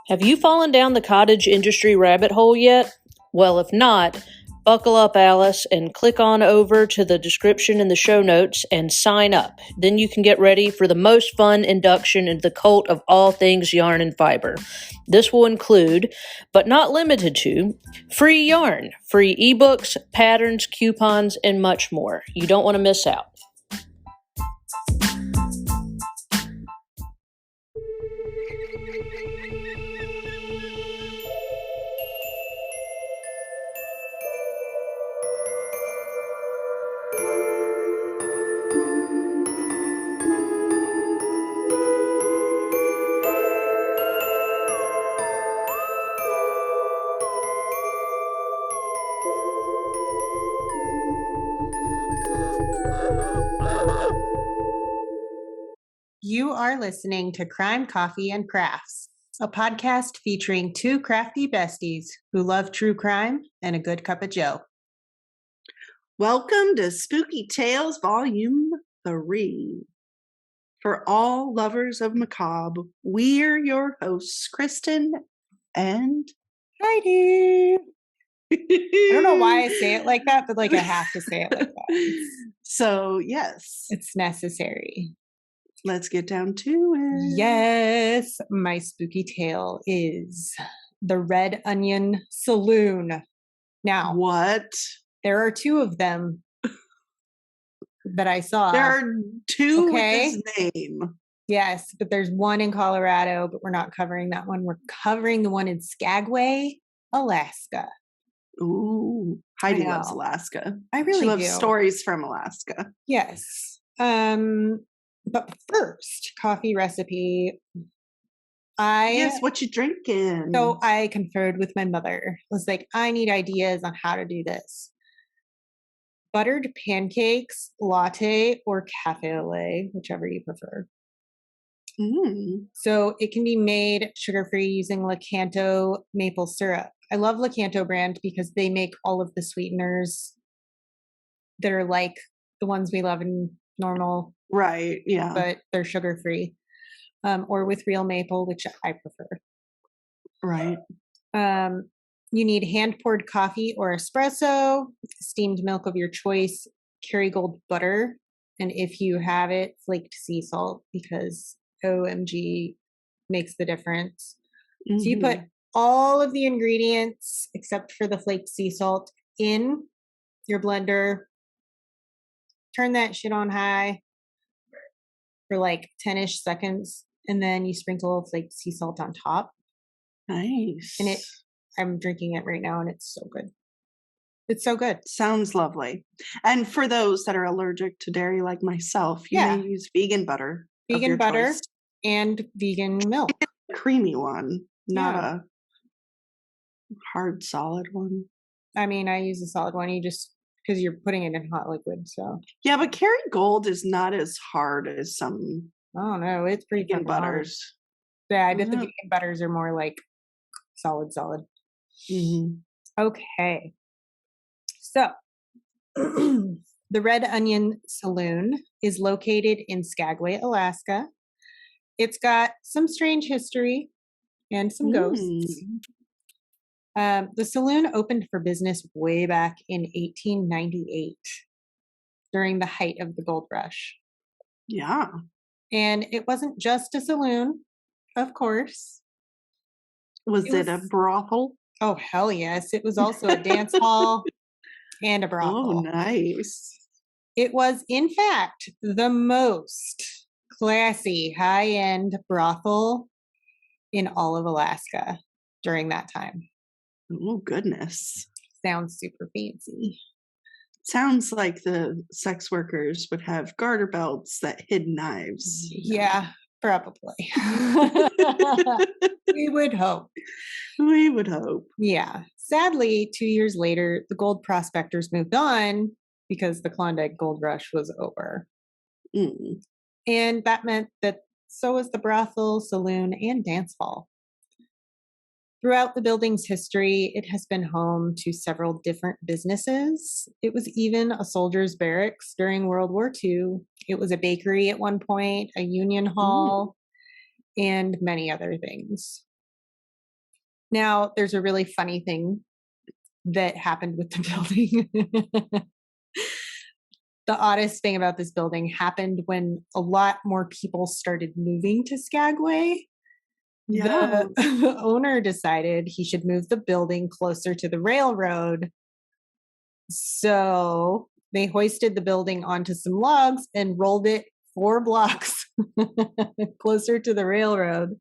Have you fallen down the cottage industry rabbit hole yet? Well, if not, buckle up, Alice, and click on over to the description in the show notes and sign up. Then you can get ready for the most fun induction into the cult of all things yarn and fiber. This will include, but not limited to, free yarn, free ebooks, patterns, coupons, and much more. You don't want to miss out. You are listening to Crime, Coffee, and Crafts, a podcast featuring two crafty besties who love true crime and a good cup of joe. Welcome to Spooky Tales Volume 3. For all lovers of macabre, we're your hosts, Kristen and Heidi. I don't know why I say it like that, but I have to say it like that. So, yes. It's necessary. Let's get down to it. Yes, my spooky tale is the Red Onion Saloon. Now, what? There are two of them that I saw. There are two with this name. Yes, but there's one in Colorado, but we're not covering that one. We're covering the one in Skagway, Alaska. Ooh, Heidi loves Alaska. I really She loves do. stories from Alaska. Yes. But first, coffee recipe. Yes, what you drinking? So I conferred with my mother. I was like, I need ideas on how to do this. Buttered pancakes, latte, or cafe au lait, whichever you prefer. So it can be made sugar-free using Lakanto maple syrup. I love Lakanto brand because they make all of the sweeteners that are like the ones we love in normal. Right, yeah. But they're sugar-free. Or with real maple, which I prefer. Right. You need hand-poured coffee or espresso, steamed milk of your choice, Kerrygold butter, and if you have it, flaked sea salt, because OMG makes the difference. Mm-hmm. So you put all of the ingredients, except for the flaked sea salt, in your blender. Turn that shit on high for 10-ish seconds, and then you sprinkle flaked sea salt on top. Nice. And I'm drinking it right now, and it's so good. It's so good. Sounds lovely. And for those that are allergic to dairy like myself, you may use vegan butter. Vegan butter choice. And vegan milk. A creamy one, not a hard solid one. I mean, I use a solid one. You just because you're putting it in hot liquid, so. Yeah, but Kerrygold is not as hard as some. I don't know. It's pretty vegan butters. Yeah, I bet the vegan butters are more like solid. Mm-hmm. Okay. So, the Red Onion Saloon is located in Skagway, Alaska. It's got some strange history and some ghosts. The saloon opened for business way back in 1898 during the height of the gold rush. Yeah. And it wasn't just a saloon, of course. Was it a brothel? Oh, hell yes. It was also a dance hall and a brothel. Oh, nice. It was, in fact, the most classy, high-end brothel in all of Alaska during that time. Oh, goodness. Sounds super fancy. Sounds like the sex workers would have garter belts that hid knives. Yeah, probably. We would hope. We would hope. Yeah. Sadly, 2 years later, the gold prospectors moved on because the Klondike Gold Rush was over. And that meant that so was the brothel, saloon, and dance hall. Throughout the building's history, it has been home to several different businesses. It was even a soldier's barracks during World War II. It was a bakery at one point, a union hall, and many other things. Now, there's a really funny thing that happened with the building. The oddest thing about this building happened when a lot more people started moving to Skagway. Yeah. The owner decided he should move the building closer to the railroad. So they hoisted the building onto some logs and rolled it 4 blocks closer to the railroad.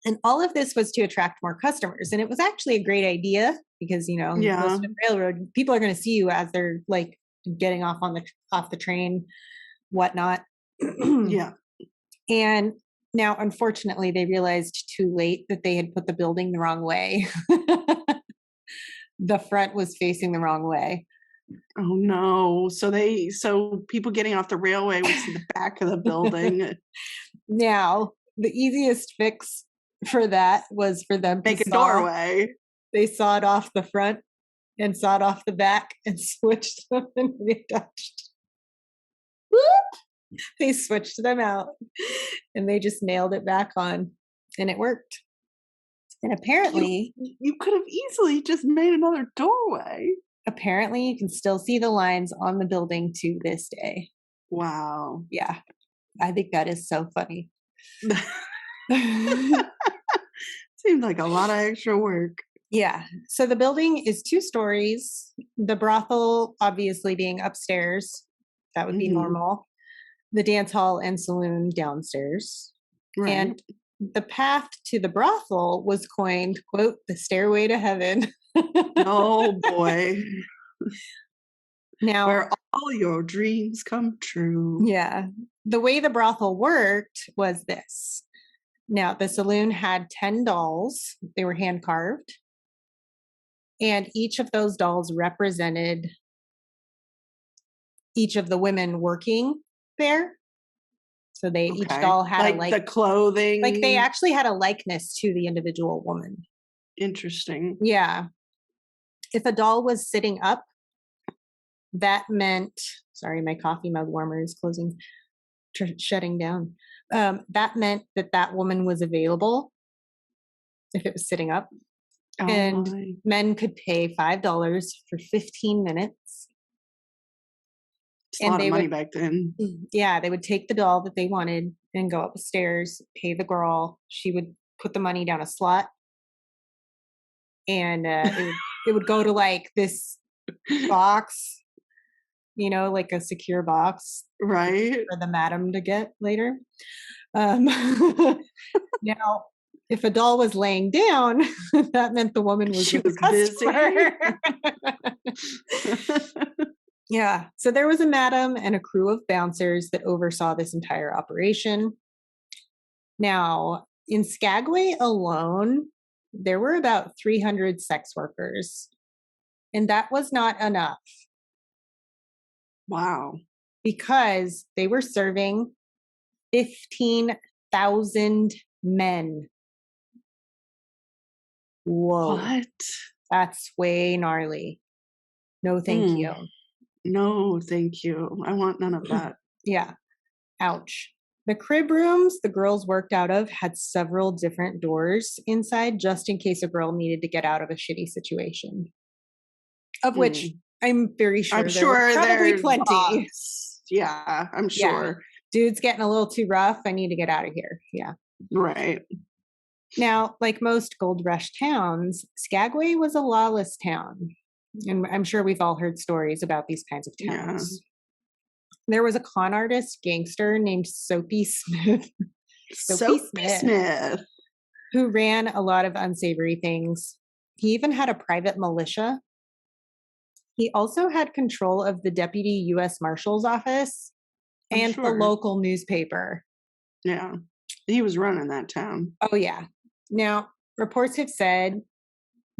And all of this was to attract more customers. And it was actually a great idea because, you know, Yeah. close to the railroad, people are going to see you as they're like getting off the train, whatnot. Yeah. And now, unfortunately, they realized too late that they had put the building the wrong way. The front was facing the wrong way. Oh no. So people getting off the railway would see the back of the building. Now, the easiest fix for that was for them to Make a doorway. They sawed off the front and sawed off the back and switched them and reattached. Whoop! They switched them out and they just nailed it back on and it worked. And apparently You could have easily just made another doorway. apparently you can still see the lines on the building to this day. Wow. Yeah. I think that is so funny. Seemed like a lot of extra work. Yeah. So the building is 2 stories. The brothel obviously being upstairs. That would be Mhm. normal. The dance hall and saloon downstairs. Right. And the path to the brothel was coined, quote, the stairway to heaven. Oh boy. Now, Where all your dreams come true. yeah, the way the brothel worked was this. Now, the saloon had 10 dolls. They were hand carved. And each of those dolls represented each of the women working there. So they each Okay. doll had like the clothing. like they actually had a likeness to the individual woman. Interesting. Yeah. If a doll was sitting up, that meant, sorry, my coffee mug warmer is shutting down. That meant that that woman was available if it was sitting up. Oh And my. men could pay $5 for 15 minutes. It's a lot of money back then. Yeah, they would take the doll that they wanted and go upstairs, pay the girl. She would put the money down a slot. And it would go to like this box, you know, like a secure box Right. for the madam to get later. Now, if a doll was laying down, that meant the woman was She with the customer. Yeah. So there was a madam and a crew of bouncers that oversaw this entire operation. Now, in Skagway alone, there were about 300 sex workers. And that was not enough Wow. because they were serving 15,000 men. Whoa. What? That's way gnarly. No, thank you. No, thank you. I want none of that. Yeah. Ouch. The crib rooms the girls worked out of had several different doors inside just in case a girl needed to get out of a shitty situation. Of which I'm very sure I'm there were probably there's plenty. lots. Yeah, I'm sure. Dude's getting a little too rough. I need to get out of here. Yeah. Right. Now, like most gold rush towns, Skagway was a lawless town. And I'm sure we've all heard stories about these kinds of towns. There was a con artist gangster named Soapy Smith. Soapy Smith. Who ran a lot of unsavory things. He even had a private militia. He also had control of the deputy U.S. Marshal's office and the local newspaper. Yeah. He was running that town. Oh, yeah. Now, reports have said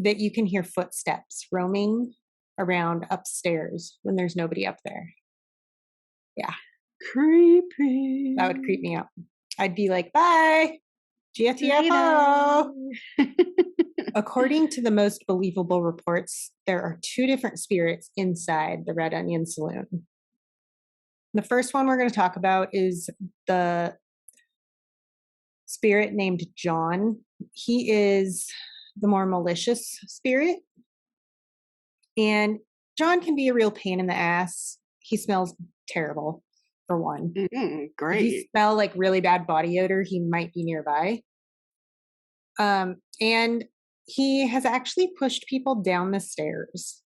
that you can hear footsteps roaming around upstairs when there's nobody up there. Yeah. Creepy. That would creep me out. I'd be like, bye. GTFO. According to the most believable reports, there are 2 different spirits inside the Red Onion Saloon. The first one we're going to talk about is the spirit named John. He is the more malicious spirit. And John can be a real pain in the ass. He smells terrible, for one. If you Great. smell like really bad body odor, he might be nearby. And he has actually pushed people down the stairs.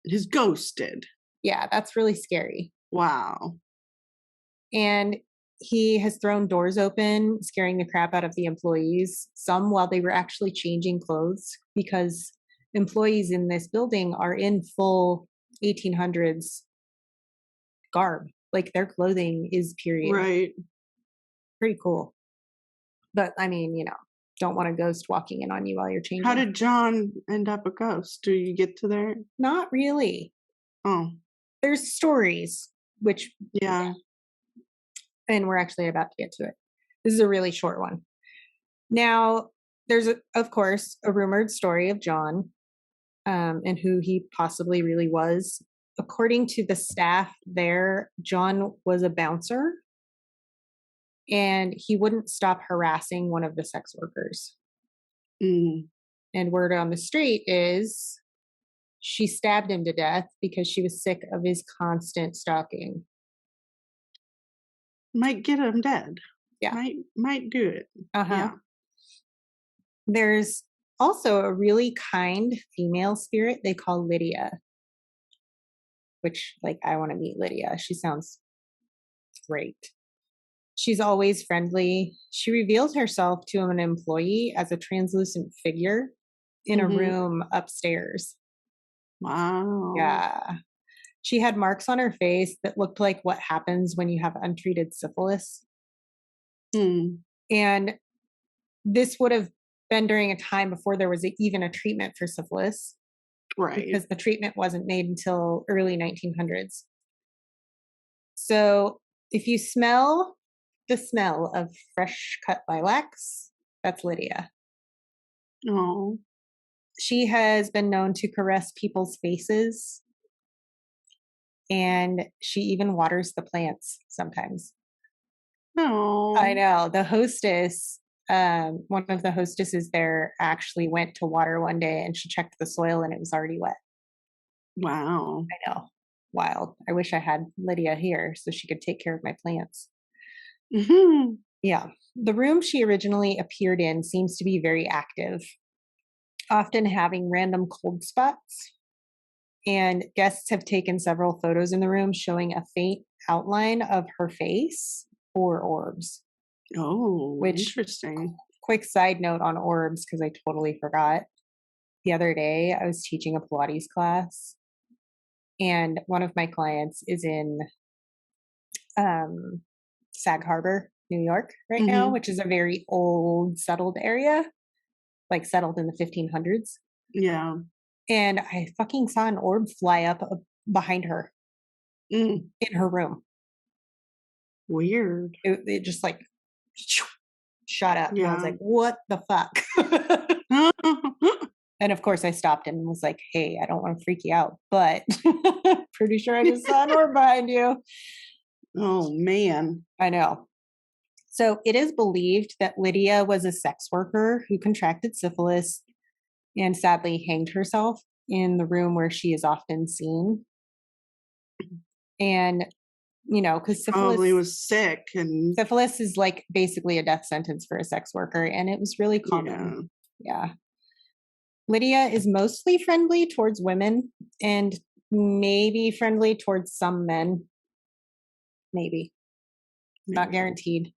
He's ghosted. Yeah, that's really scary. Wow. And he has thrown doors open, scaring the crap out of the employees, some while they were actually changing clothes, because employees in this building are in full 1800s garb. Like their clothing is period. Right. Pretty cool. But I mean, don't want a ghost walking in on you while you're changing. How did John end up a ghost? Do you get to there? Not really. Oh, There's stories, which, yeah. and we're actually about to get to it. This is a really short one. Now, there's, of course, a rumored story of John and who he possibly really was. According to the staff there, John was a bouncer and he wouldn't stop harassing one of the sex workers. Mm. And word on the street is she stabbed him to death because she was sick of his constant stalking. Might get him dead. Yeah. Might do it. Uh-huh. Yeah. There's also a really kind female spirit they call Lydia, which, I want to meet Lydia. She sounds great. She's always friendly. She reveals herself to an employee as a translucent figure in a room upstairs. Wow. Yeah. She had marks on her face that looked like what happens when you have untreated syphilis. And this would have been during a time before there was even a treatment for syphilis. Right. Because the treatment wasn't made until early 1900s. So if you smell the smell of fresh cut lilacs, that's Lydia. Oh. She has been known to caress people's faces, and she even waters the plants sometimes. No. I know. The hostess, one of the hostesses there actually went to water one day and she checked the soil and it was already wet. Wow. I know. Wild. I wish I had Lydia here so she could take care of my plants. Yeah. The room she originally appeared in seems to be very active, often having random cold spots. And guests have taken several photos in the room showing a faint outline of her face or orbs. Oh, Which, interesting. Quick side note on orbs, because I totally forgot. The other day, I was teaching a Pilates class, and one of my clients is in Sag Harbor, New York right now, which is a very old, settled area, settled in the 1500s. Yeah. And I fucking saw an orb fly up behind her in her room. Weird. It just shot up. Yeah. And I was like, what the fuck? And of course I stopped and was like, hey, I don't want to freak you out, but pretty sure I just saw an orb behind you. Oh, man. I know. So it is believed that Lydia was a sex worker who contracted syphilis and sadly hanged herself in the room where she is often seen. And, because syphilis Probably was sick, and syphilis is basically a death sentence for a sex worker, and it was really common. Yeah. Lydia is mostly friendly towards women and maybe friendly towards some men. Maybe. Not guaranteed.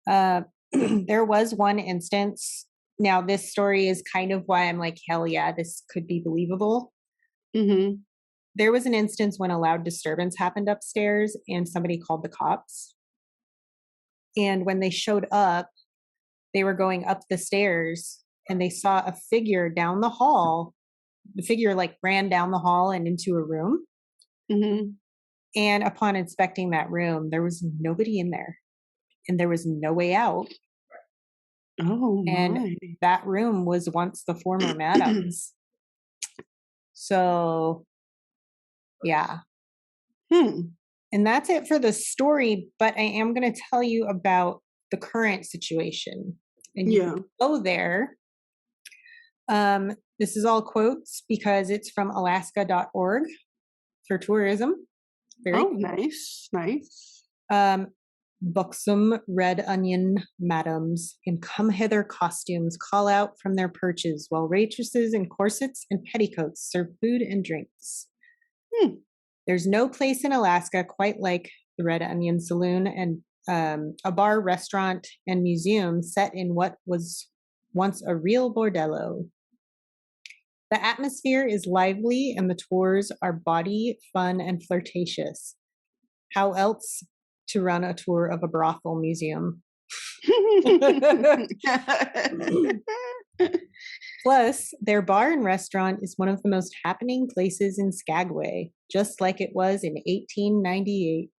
There was one instance. Now, this story is kind of why I'm like, hell yeah, this could be believable. There was an instance when a loud disturbance happened upstairs and somebody called the cops. And when they showed up, they were going up the stairs and they saw a figure down the hall. The figure ran down the hall and into a room. And upon inspecting that room, there was nobody in there and there was no way out. Oh, and my. that room was once the former madam's. So, yeah. And that's it for the story, but I am going to tell you about the current situation. And you Yeah. can go there. This is all quotes because it's from alaska.org for tourism. Very Oh, cool. nice. Buxom red onion madams in come hither costumes call out from their perches while waitresses in corsets and petticoats serve food and drinks. There's no place in Alaska quite like the Red Onion Saloon, and a bar, restaurant, and museum set in what was once a real bordello. The atmosphere is lively and the tours are bawdy, fun, and flirtatious. How else to run a tour of a brothel museum? Plus, their bar and restaurant is one of the most happening places in Skagway, just like it was in 1898.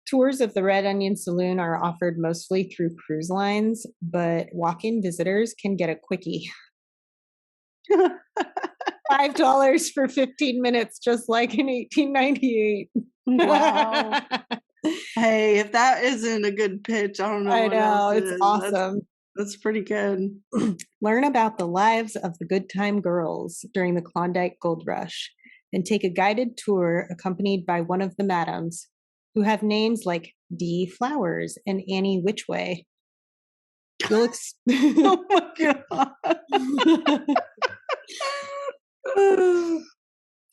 Tours of the Red Onion Saloon are offered mostly through cruise lines, but walk-in visitors can get a quickie. $5 for 15 minutes, just like in 1898. Wow. Hey, if that isn't a good pitch, I don't know. I what know, else it's is. awesome. That's pretty good. Learn about the lives of the good time girls during the Klondike Gold Rush and take a guided tour accompanied by one of the madams who have names like Dee Flowers and Annie Whichway. You'll Oh my God.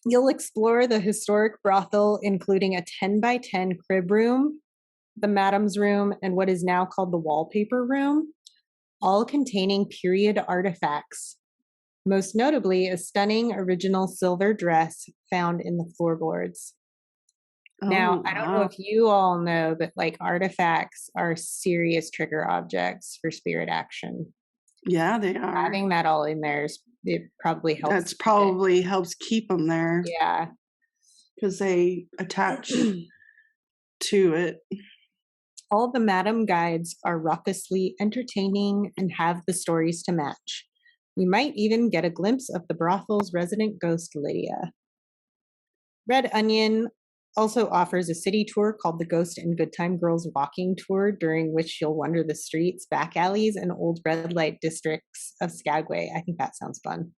You'll explore the historic brothel, including a 10 by 10 crib room, the madam's room, and what is now called the wallpaper room, all containing period artifacts. Most notably, a stunning original silver dress found in the floorboards. Now, I don't know if you all know, but like artifacts are serious trigger objects for spirit action. Yeah, they are. Having that all in there it probably helps. That's probably helps keep them there. Yeah, because they attach to it. All the madam guides are raucously entertaining and have the stories to match. You might even get a glimpse of the brothel's resident ghost, Lydia. Red Onion also offers a city tour called the Ghost and Good Time Girls Walking Tour, during which you'll wander the streets, back alleys, and old red light districts of Skagway. I think that sounds fun.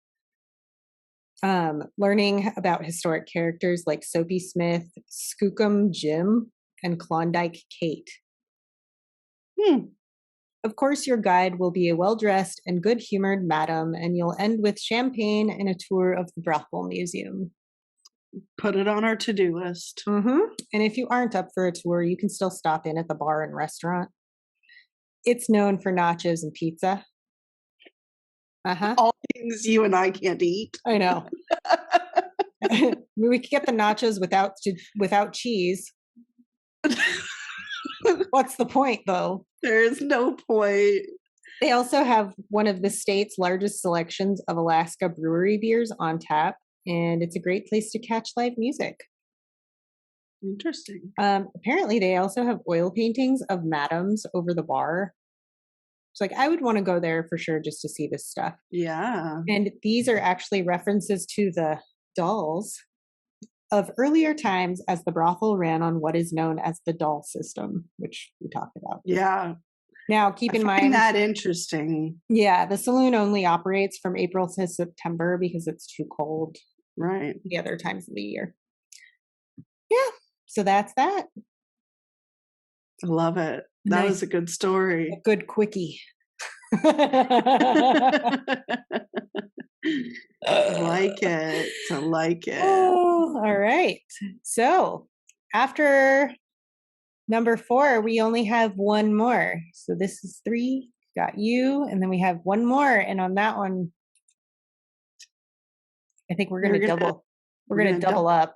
Learning about historic characters like Soapy Smith, Skookum Jim, and Klondike Kate. Of course, your guide will be a well-dressed and good-humored madam, and you'll end with champagne and a tour of the brothel museum. Put it on our to-do list. And if you aren't up for a tour, you can still stop in at the bar and restaurant. It's known for nachos and pizza. All things you and I can't eat. I know. We could get the nachos without cheese. What's the point, though? There is no point. They also have one of the state's largest selections of Alaska brewery beers on tap, and it's a great place to catch live music. Interesting. Apparently, they also have oil paintings of madams over the bar. It's like, I would want to go there for sure just to see this stuff. Yeah. And these are actually references to the dolls of earlier times, as the brothel ran on what is known as the doll system, which we talked about. Yeah. Now, keep in mind that interesting. Yeah, the saloon only operates from April to September because it's too cold. Right. The other times of the year. Yeah. So that's that. I love it. That was a good story. A good quickie. I like it. I like it. Oh, all right. So after number 4, we only have one more. So this is 3. Got you, and then we have one more. And on that one, I think we're gonna double. We're gonna double up.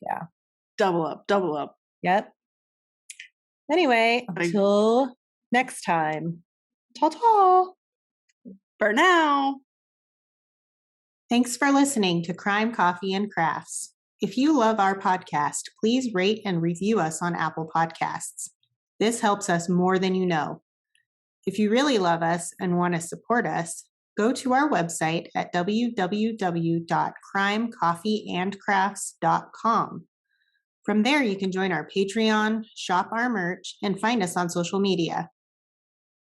Yeah. Double up. Yep. Anyway, until next time. Ta-ta. For now. Thanks for listening to Crime, Coffee, and Crafts. If you love our podcast, please rate and review us on Apple Podcasts. This helps us more than you know. If you really love us and want to support us, go to our website at www.crimecoffeeandcrafts.com. From there, you can join our Patreon, shop our merch, and find us on social media.